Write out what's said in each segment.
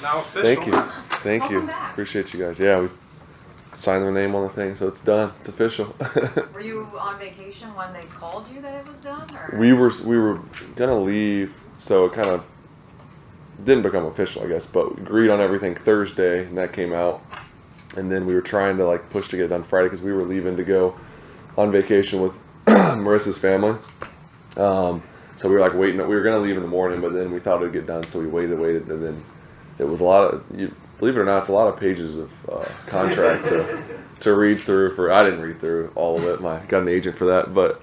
Now official. Thank you. Welcome back. Appreciate you guys. Yeah, we signed their name on the thing, so it's done. It's official. Were you on vacation when they called you that it was done? Or? We were gonna leave, so it kind of didn't become official, I guess. But we agreed on everything Thursday, and that came out. And then we were trying to like push to get it done Friday because we were leaving to go on vacation with Marissa's family. So we were like waiting. We were gonna leave in the morning, but then we thought it would get done, so we waited, and then it was a lot of. Believe it or not, it's a lot of pages of contract to read through. I didn't read through all of it. I got an agent for that, but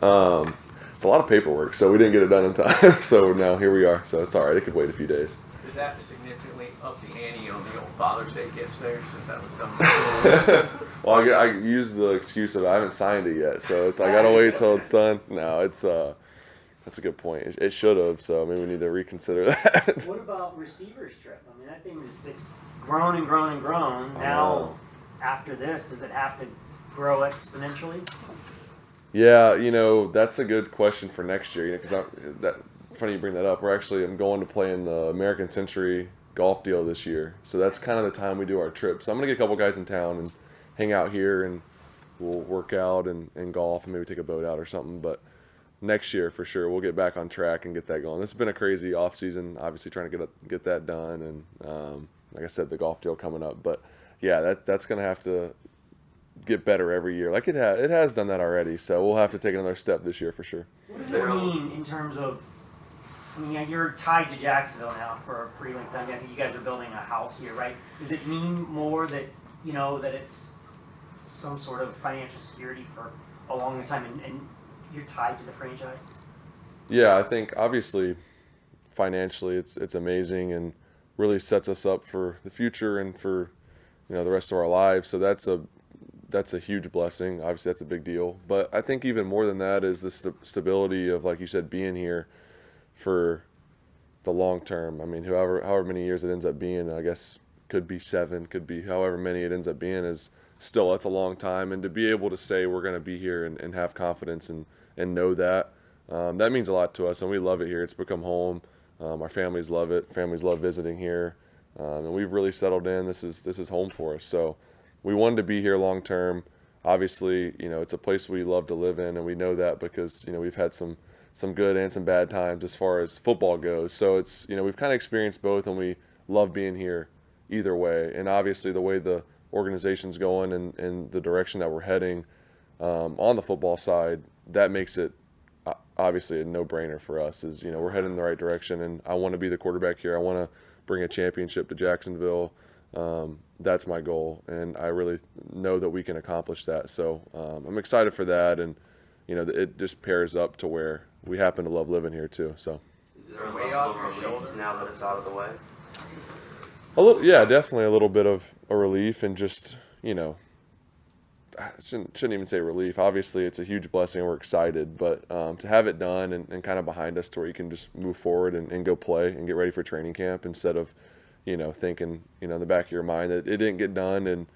it's a lot of paperwork, so we didn't get it done in time. So now here we are. So it's all right. It could wait a few days. Did that significantly up the ante on the old Father's Day gifts there, since that was done before? Well, I use the excuse of I haven't signed it yet, so I gotta wait till it's done. No, it's that's a good point. It should have, so maybe we need to reconsider that. What about receivers trip? I mean, that thing it's grown and grown and grown. Now, after this, does it have to grow exponentially? Yeah, that's a good question for next year. Because funny you bring that up. I'm going to play in the American Century golf deal this year, so that's kind of the time we do our trip. So I'm gonna get a couple guys in town and hang out here, and we'll work out and golf, and maybe take a boat out or something. But next year for sure, we'll get back on track and get that going. This has been a crazy off season, obviously trying to get that done, and like I said, the golf deal coming up. But yeah, that's gonna have to get better every year. Like it has done that already. So we'll have to take another step this year for sure. What does it mean in terms of? I mean, you're tied to Jacksonville now for a pretty long time. I think you guys are building a house here, right? Does it mean more that that it's some sort of financial security for a long time, and you're tied to the franchise? Yeah, I think obviously financially it's amazing and really sets us up for the future and for the rest of our lives. So that's a huge blessing. Obviously that's a big deal. But I think even more than that is the stability of, like you said, being here for the long term. I mean, however many years it ends up being, I guess could be 7, could be however many it ends up being, is still, that's a long time. And to be able to say we're going to be here and have confidence and know that, that means a lot to us, and we love it here. It's become home. Our families love it. Families love visiting here, and we've really settled in. This is home for us. So we wanted to be here long term. Obviously, it's a place we love to live in, and we know that because we've had some good and some bad times as far as football goes. So it's we've kind of experienced both, and we love being here either way. And obviously the way the organization's going and the direction that we're heading on the football side, that makes it obviously a no-brainer for us. Is we're heading in the right direction, and I want to be the quarterback here. I want to bring a championship to Jacksonville. That's my goal, and I really know that we can accomplish that. So I'm excited for that, and it just pairs up to where we happen to love living here too. So Is there a way off your shoulder now that it's out of the way? a little, yeah, definitely a little bit of a relief, and just I shouldn't even say relief. Obviously, it's a huge blessing, and we're excited. But to have it done and kind of behind us, to where you can just move forward and go play and get ready for training camp, instead of thinking in the back of your mind that it didn't get done. And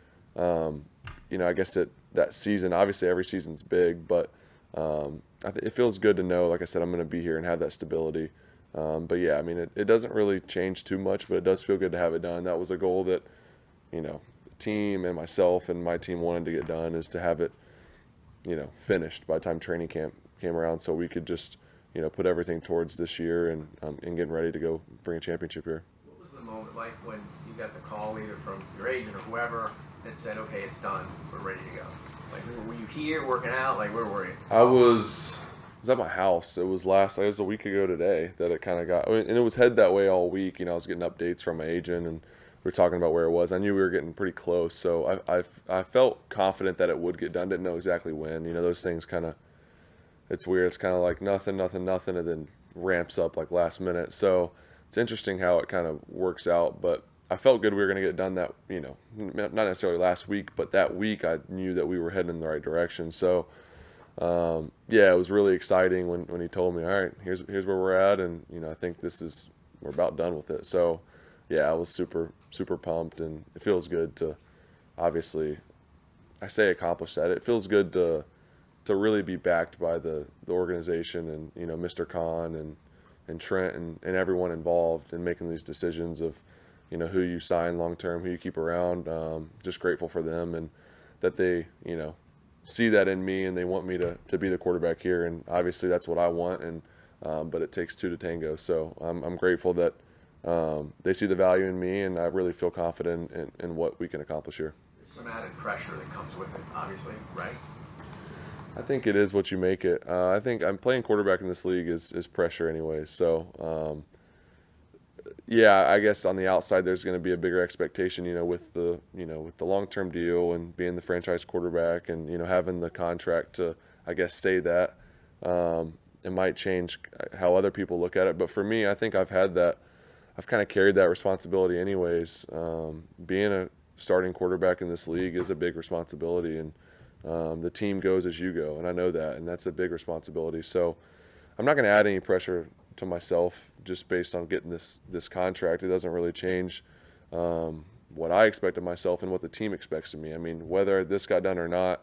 I guess that season, obviously every season's big, but it feels good to know, like I said, I'm going to be here and have that stability. But yeah, I mean, it doesn't really change too much, but it does feel good to have it done. That was a goal that the team and myself and my team wanted to get done, is to have it finished by the time training camp came around, so we could just put everything towards this year and getting ready to go bring a championship here. What was the moment like when you got the call either from your agent or whoever that said, okay, it's done, we're ready to go? Like, were you here working out? Like, where were you? I was at my house. It was a week ago today that it kind of got, and it was headed that way all week. I was getting updates from my agent, and we were talking about where it was. I knew we were getting pretty close, so I felt confident that it would get done. Didn't know exactly when. Those things kind of, it's weird. It's kind of like nothing, and then ramps up like last minute. So it's interesting how it kind of works out, but I felt good we were going to get done that, not necessarily last week, but that week I knew that we were heading in the right direction. So, yeah, it was really exciting when he told me, all right, here's where we're at. And, I think we're about done with it. So yeah, I was super, super pumped, and it feels good to, obviously, I say accomplish that. It feels good to really be backed by the organization and, Mr. Khan and Trent and everyone involved in making these decisions of, who you sign long term, who you keep around. Just grateful for them and that they, see that in me and they want me to be the quarterback here. And obviously that's what I want. And but it takes two to tango. So I'm grateful that they see the value in me, and I really feel confident in what we can accomplish here. There's some added pressure that comes with it, obviously, right? I think it is what you make it. I think I'm playing quarterback in this league is pressure anyway. So, yeah, I guess on the outside there's going to be a bigger expectation, with the long-term deal and being the franchise quarterback and, having the contract to, I guess, say that. It might change how other people look at it. But for me, I think I've kind of carried that responsibility anyways. Being a starting quarterback in this league is a big responsibility, and the team goes as you go, and I know that, and that's a big responsibility. So I'm not going to add any pressure to myself just based on getting this contract. It doesn't really change what I expect of myself and what the team expects of me. I mean, whether this got done or not,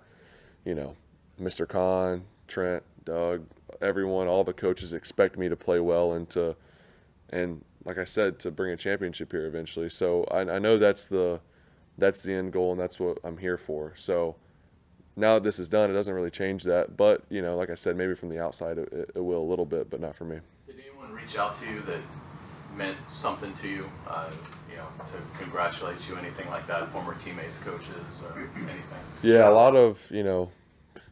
Mr. Khan, Trent, Doug, everyone, all the coaches expect me to play well and like I said, to bring a championship here eventually. So I know that's the end goal, and that's what I'm here for. So now that this is done, it doesn't really change that. But, like I said, maybe from the outside it will a little bit, but not for me. Did anyone reach out to you that meant something to you, to congratulate you, anything like that, former teammates, coaches, or anything? Yeah, a lot of,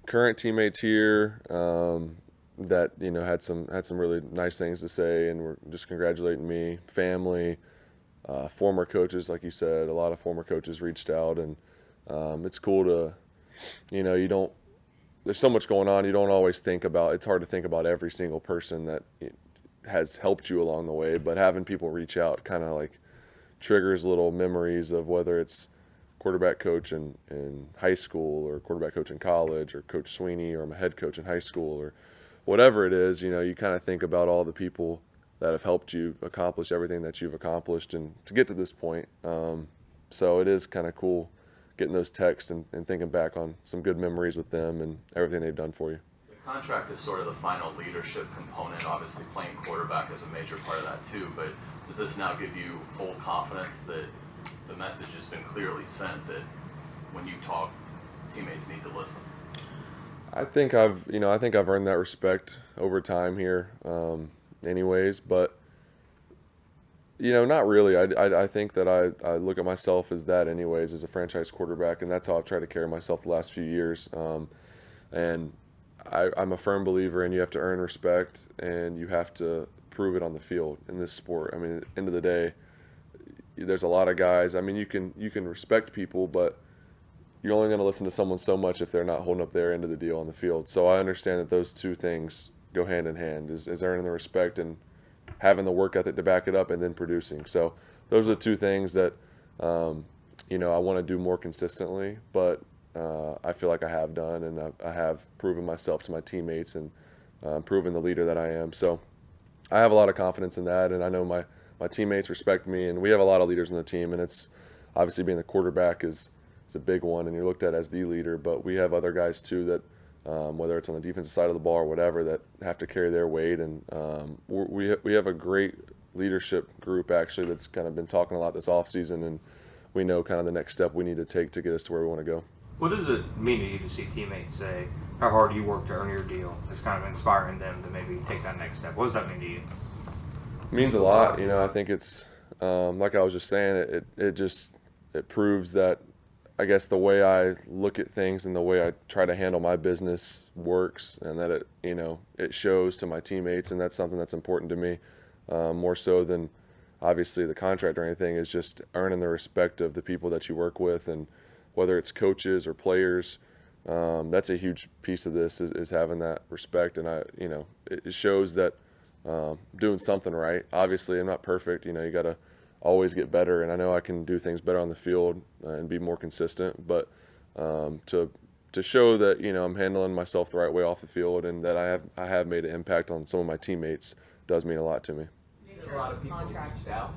current teammates here that, had some really nice things to say and were just congratulating me, family, former coaches, like you said. A lot of former coaches reached out, and it's cool to, there's so much going on, you don't always think about, it's hard to think about every single person that has helped you along the way, but having people reach out kind of like triggers little memories of whether it's quarterback coach in high school or quarterback coach in college or Coach Sweeney or my head coach in high school or whatever it is. You kind of think about all the people that have helped you accomplish everything that you've accomplished and to get to this point. So it is kind of cool getting those texts and thinking back on some good memories with them and everything they've done for you. The contract is sort of the final leadership component. Obviously playing quarterback is a major part of that too, but does this now give you full confidence that the message has been clearly sent, that when you talk, teammates need to listen? I think I've earned that respect over time here, anyways. But not really. I think that I look at myself as that, anyways, as a franchise quarterback, and that's how I've tried to carry myself the last few years. And I'm a firm believer in you have to earn respect, and you have to prove it on the field in this sport. I mean, at the end of the day, there's a lot of guys. I mean, you can respect people, but you're only going to listen to someone so much if they're not holding up their end of the deal on the field. So I understand that those two things go hand in hand, is earning the respect and having the work ethic to back it up and then producing. So those are the two things that, I want to do more consistently, but I feel like I have done, and I have proven myself to my teammates and proven the leader that I am. So I have a lot of confidence in that, and I know my teammates respect me, and we have a lot of leaders on the team, and it's obviously being the quarterback is a big one, and you're looked at as the leader, but we have other guys too that, whether it's on the defensive side of the ball or whatever, that have to carry their weight, and we have a great leadership group actually that's kind of been talking a lot this offseason, and we know kind of the next step we need to take to get us to where we want to go. What does it mean to you to see teammates say how hard you work to earn your deal? It's kind of inspiring them to maybe take that next step. What does that mean to you? It means a lot. I think it's like I was just saying, it proves that, I guess, the way I look at things and the way I try to handle my business works, and that it shows to my teammates, and that's something that's important to me, more so than obviously the contract or anything, is just earning the respect of the people that you work with, and whether it's coaches or players, that's a huge piece of this is having that respect, and it shows that doing something right. Obviously, I'm not perfect. You got to always get better, and I know I can do things better on the field and be more consistent. But to show that I'm handling myself the right way off the field, and that I have made an impact on some of my teammates, does mean a lot to me. A lot of people reached out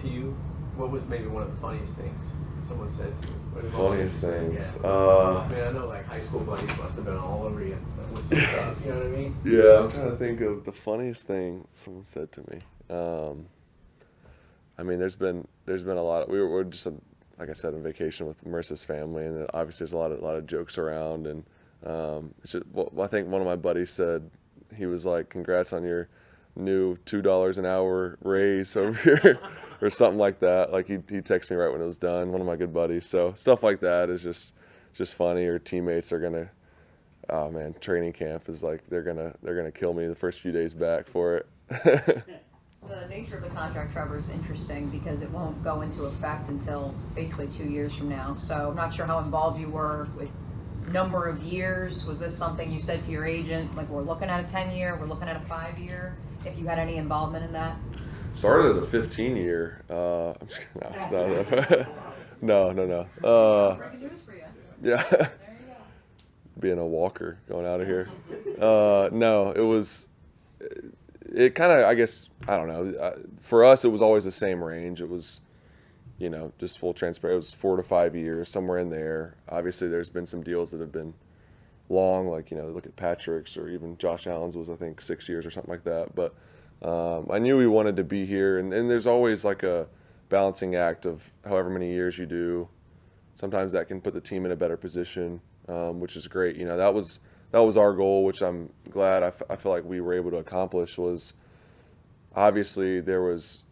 to you. What was maybe one of the funniest things someone said to you? Funniest things. Yeah. I mean, I know like high school buddies must have been all over you with some stuff. You know what I mean? Yeah, I'm trying to think of the funniest thing someone said to me. I mean, there's been a lot. We're just like I said, on vacation with Marissa's family, and obviously there's a lot of jokes around, and it's just, well, I think one of my buddies said, he was like, "Congrats on your new $2 an hour raise over here," or something like that. Like he texted me right when it was done. One of my good buddies. So stuff like that is just funny. Or teammates are gonna, oh man, training camp is like they're gonna kill me the first few days back for it. The nature of the contract, Trevor, is interesting because it won't go into effect until basically 2 years from now. So I'm not sure how involved you were with number of years. Was this something you said to your agent, like we're looking at a 10-year, we're looking at a 5-year? If you had any involvement in that? Started as a 15-year. I'm just kidding. No. Breaking news for you. Yeah. There you go. Being a walker going out of here. No, it was. It kind of, I guess, I don't know. For us, it was always the same range. It was, just full transparent. It was 4 to 5 years, somewhere in there. Obviously, there's been some deals that have been long, like, look at Patrick's, or even Josh Allen's was, I think, 6 years or something like that. But I knew we wanted to be here, and there's always like a balancing act of however many years you do. Sometimes that can put the team in a better position, which is great. That was our goal, which I'm glad I feel like we were able to accomplish. Was obviously there was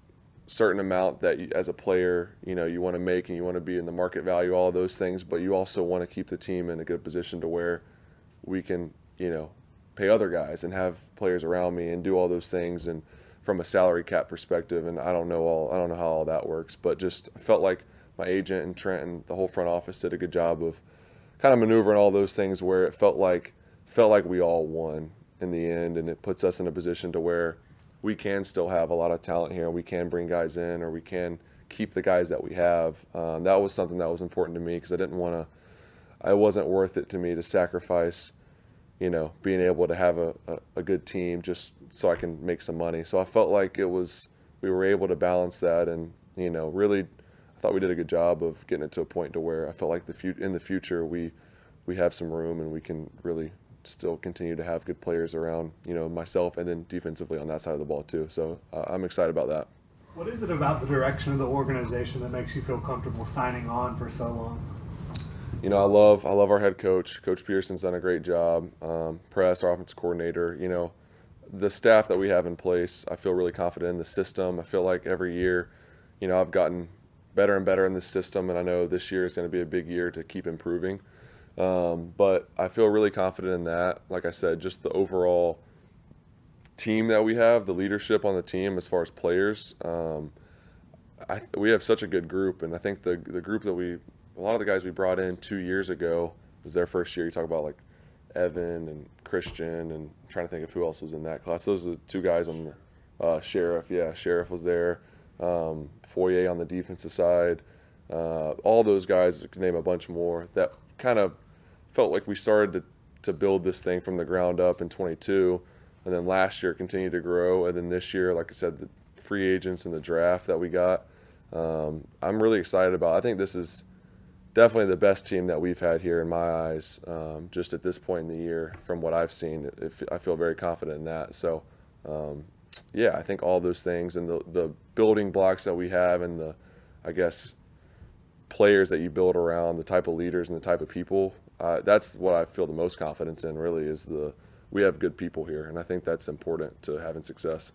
a certain amount that you, as a player, you want to make, and you want to be in the market value, all of those things, but you also want to keep the team in a good position to where we can, pay other guys and have players around me and do all those things, and from a salary cap perspective. And I don't know how all that works, but just I felt like my agent and Trent and the whole front office did a good job of kind of maneuvering all those things where it felt like we all won in the end, and it puts us in a position to where we can still have a lot of talent here, and we can bring guys in, or we can keep the guys that we have. That was something that was important to me, because it wasn't worth it to me to sacrifice, being able to have a good team just so I can make some money. So I felt like we were able to balance that, and really I thought we did a good job of getting it to a point to where I felt like in the future we have some room, and we can really still continue to have good players around, myself, and then defensively on that side of the ball too. So I'm excited about that. What is it about the direction of the organization that makes you feel comfortable signing on for so long? I love our head coach. Coach Pearson's done a great job. Press, our offensive coordinator, the staff that we have in place, I feel really confident in the system. I feel like every year, I've gotten better and better in this system, and I know this year is going to be a big year to keep improving. But I feel really confident in that. Like I said, just the overall team that we have, the leadership on the team as far as players, we have such a good group. And I think the group that a lot of the guys we brought in 2 years ago was their first year. You talk about like Evan and Christian, and I'm trying to think of who else was in that class. Those are the two guys on the Sheriff. Yeah, Sheriff was there. Foyer on the defensive side. All those guys, I can name a bunch more, that kind of felt like we started to build this thing from the ground up in 22, and then last year continued to grow, and then this year, like I said, the free agents and the draft that we got, I'm really excited about. I think this is definitely the best team that we've had here in my eyes, just at this point in the year. From what I've seen, I feel very confident in that. So I think all those things, and the building blocks that we have, and the, I guess, players that you build around, the type of leaders and the type of people, that's what I feel the most confidence in, really, is we have good people here, and I think that's important to having success.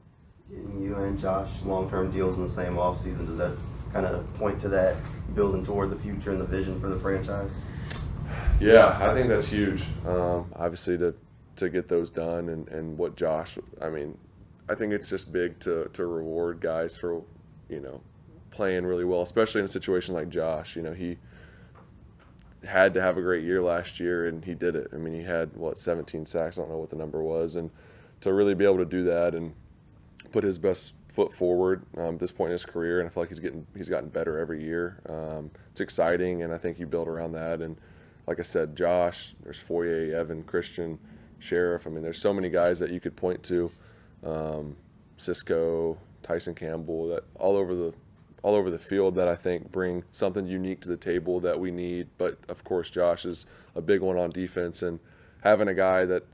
Getting you and Josh long-term deals in the same offseason, does that kind of point to that, building toward the future and the vision for the franchise? Yeah, I think that's huge. Obviously, to get those done, and what Josh, I mean, I think it's just big to reward guys for, playing really well, especially in a situation like Josh. He had to have a great year last year, and he did it. I mean, he had 17 sacks. I don't know what the number was, and to really be able to do that and put his best foot forward at this point in his career, and I feel like he's gotten better every year. It's exciting, and I think you build around that. And like I said, Josh, there's Foyer, Evan, Christian, Sheriff. I mean, there's so many guys that you could point to. Cisco, Tyson Campbell, that all over the field, that I think bring something unique to the table that we need. But of course, Josh is a big one on defense, and having a guy that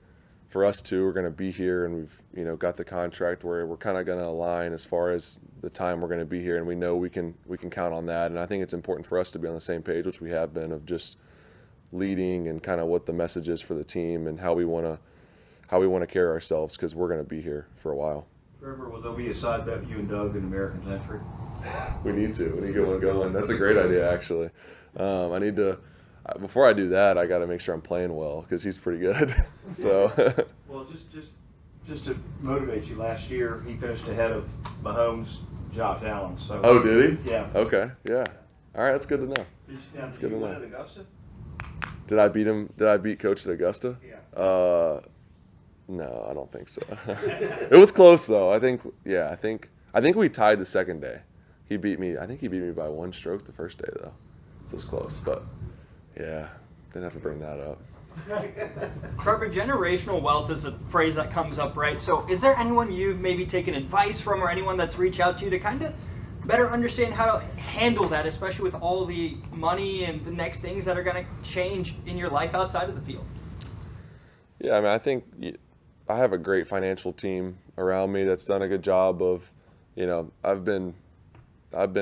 for us too, we're going to be here, and we've got the contract where we're kind of going to align as far as the time we're going to be here, and we know we can count on that. And I think it's important for us to be on the same page, which we have been, of just leading and kind of what the message is for the team and how we want to carry ourselves, because we're going to be here for a while. Trevor, will there be a side bet with you and Doug in American Century? We need to get one going. That's a great idea, actually. I need to. Before I do that, I got to make sure I'm playing well, because he's pretty good. So. Well, just to motivate you, last year he finished ahead of Mahomes, Josh Allen. So. Oh, did he? Yeah. Okay. Yeah. All right. That's good to know. Did good you to win know. at Augusta? Did I beat him? Did I beat Coach at Augusta? Yeah. No, I don't think so. It was close though. I think we tied the second day. He beat me. I think he beat me by 1 stroke the first day though. So it was close, but yeah, didn't have to bring that up. Trevor, generational wealth is a phrase that comes up, right? So is there anyone you've maybe taken advice from, or anyone that's reached out to you to kind of better understand how to handle that, especially with all the money and the next things that are going to change in your life outside of the field? Yeah, I mean, I think I have a great financial team around me that's done a good job of, I've been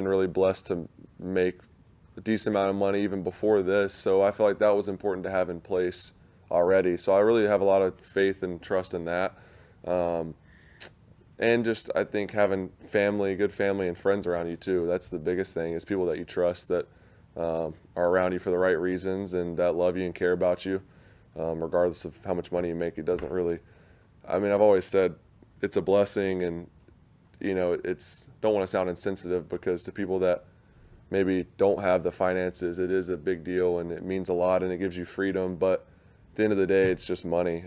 really blessed to make a decent amount of money even before this. So I feel like that was important to have in place already. So I really have a lot of faith and trust in that. And just, I think having good family and friends around you too. That's the biggest thing, is people that you trust, that are around you for the right reasons and that love you and care about you. Regardless of how much money you make, it doesn't really, I've always said it's a blessing, and, don't want to sound insensitive, because to people that maybe don't have the finances, it is a big deal and it means a lot and it gives you freedom. But at the end of the day, it's just money.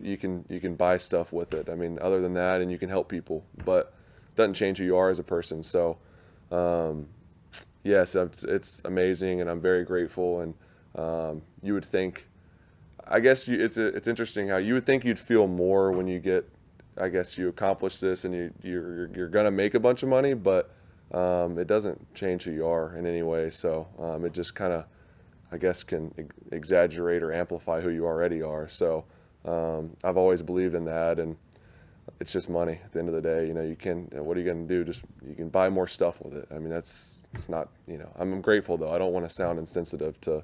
You can buy stuff with it. Other than that, and you can help people, but it doesn't change who you are as a person. So, yes, it's amazing, and I'm very grateful. And you would think, I guess it's interesting how you would think you'd feel more when you get, I guess you accomplish this and you're gonna make a bunch of money, but it doesn't change who you are in any way. So it just kind of, I guess, can exaggerate or amplify who you already are. So I've always believed in that, and it's just money at the end of the day. What are you gonna do? You can buy more stuff with it. It's not, I'm grateful though. I don't want to sound insensitive to,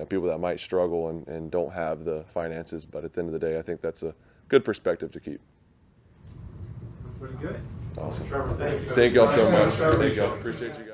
people that might struggle and don't have the finances, but at the end of the day, I think that's a good perspective to keep. Pretty good. Awesome. Trevor, thank you. Thank y'all so much. Thank y'all. Appreciate you guys.